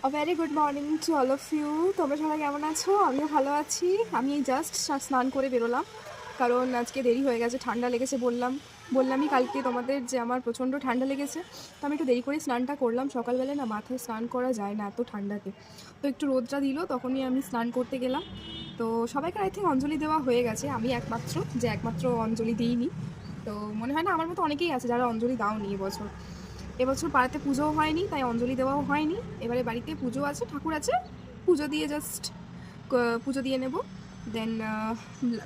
A very good morning to all of you. তোমরা সবাই কেমন আছো? আমিও ভালো আছি। আমি এই জাস্ট স্নান করে বেরোলাম, কারণ আজকে দেরি হয়ে গেছে, ঠান্ডা লেগেছে। বললামই কালকে তোমাদের যে আমার প্রচণ্ড ঠান্ডা লেগেছে, তো আমি একটু দেরি করে স্নানটা করলাম। সকালবেলায় না মাথায় স্নান করা যায় না এত ঠান্ডাতে, তো একটু রোদটা দিল তখনই আমি স্নান করতে গেলাম। তো সবাইকে আই থিঙ্ক অঞ্জলি দেওয়া হয়ে গেছে, আমি একমাত্র অঞ্জলি দিইনি। তো মনে হয় না আমার মতো অনেকেই আছে যারা অঞ্জলি দাওনি এবছর পাড়াতে পুজোও হয়নি, তাই অঞ্জলি দেওয়াও হয়নি। এবারে বাড়িতে পুজো আছে, ঠাকুর আছে, পুজো দিয়ে পুজো দিয়ে নেব। দেন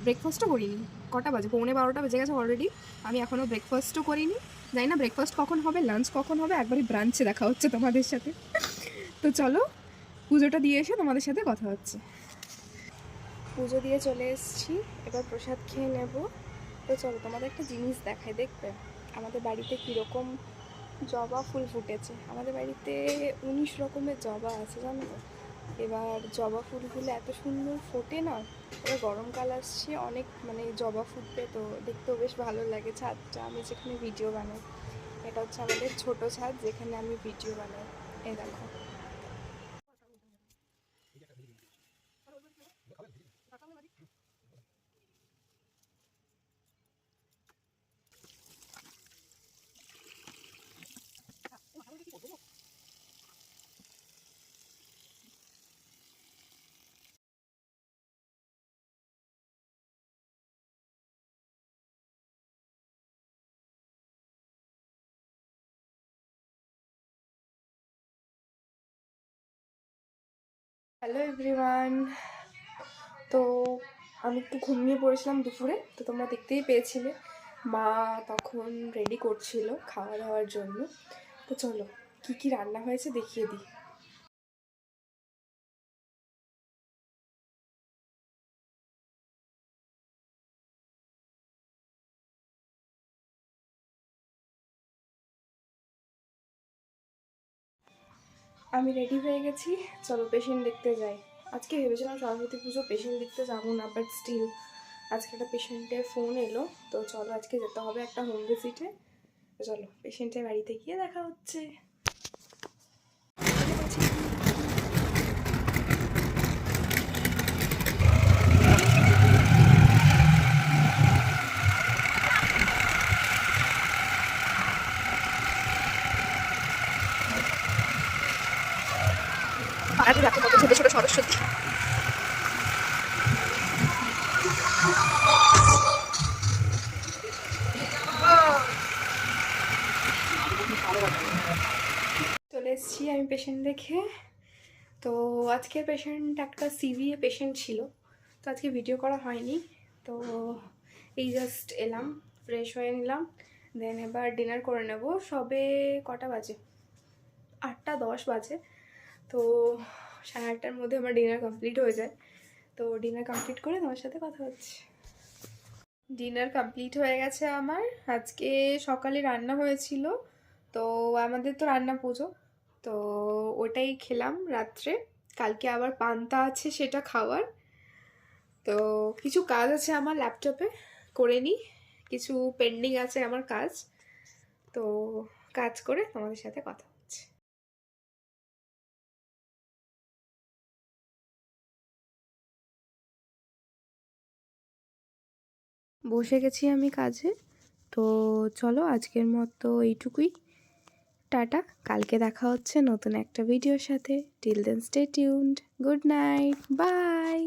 ব্রেকফাস্টও করিনি। কটা বাজে? 11:45 বেজে গেছে অলরেডি, আমি এখনও ব্রেকফাস্টও করিনি। জানি না ব্রেকফাস্ট কখন হবে, লাঞ্চ কখন হবে, একবারই ব্রাঞ্চে দেখা হচ্ছে তোমাদের সাথে। তো চলো পুজোটা দিয়ে এসে তোমাদের সাথে কথা হচ্ছে। পুজো দিয়ে চলে এসেছি, এবার প্রসাদ খেয়ে নেব। তো চলো তোমাদের একটা জিনিস দেখাই, দেখবে আমাদের বাড়িতে কীরকম জবা ফুল ফুটেছে। আমাদের বাড়িতে 19 রকমের জবা আছে, জানো তো। এবার জবা ফুলগুলো এত সুন্দর ফোটে না, এবার গরমকাল আসছে, অনেক জবা ফুটবে, তো দেখতেও বেশ ভালো লাগে। ছাদটা, আমি যেখানে ভিডিও বানাই, এটা হচ্ছে আমাদের ছোট ছাদ যেখানে আমি ভিডিও বানাই। এই দেখো, হ্যালো এভরিওয়ান। তো আমি একটু ঘুমিয়ে পড়েছিলাম দুপুরে, তো তোমরা দেখতেই পেয়েছিলে মা তখন রেডি করছিল খাওয়া দাওয়ার জন্য। তো চলো কি কি রান্না হয়েছে দেখিয়ে দিই। আমি রেডি হয়ে গেছি, চলো পেশেন্ট দেখতে যাই। আজকে ভেবেছিলাম সরস্বতী পুজো পেশেন্ট দেখতে যাবো না, বাট স্টিল আজকে একটা পেশেন্টের ফোন এলো, তো চলো আজকে যেতে হবে একটা হোম ভিজিটে। চলো পেশেন্টের বাড়িতে গিয়ে দেখা হচ্ছে। পাড়াতে দেখো কত ছোটো ছোটো সরস্বতী। চলে এসেছি আমি পেশেন্ট দেখে। তো আজকের পেশেন্ট একটা সিভিএ পেশেন্ট ছিল, তো আজকে ভিডিও করা হয়নি। তো এই জাস্ট এলাম, ফ্রেশ হয়ে নিলাম, দেন এবার ডিনার করে নেব। সবে কটা বাজে? 8:10 বাজে। তো 8:30টার মধ্যে আমার ডিনার কমপ্লিট হয়ে যায়। তো ডিনার কমপ্লিট করে তোমার সাথে কথা হচ্ছে। ডিনার কমপ্লিট হয়ে গেছে আমার। আজকে সকালে রান্না হয়েছিল, তো আমাদের তো রান্না পুজো, তো ওটাই খেলাম রাত্রে। কালকে আবার পান্তা আছে, সেটা খাওয়ার। তো কিছু কাজ আছে আমার ল্যাপটপে, করে নিই। কিছু পেন্ডিং আছে আমার কাজ, তো কাজ করে তোমাদের সাথে কথা হচ্ছে। বসে গেছি আমি কাজে। তো চলো আজকের মতো এইটুকুই, টাটা। কালকে দেখা হচ্ছে নতুন একটা ভিডিওর সাথে। Till then stay tuned. Good night, by.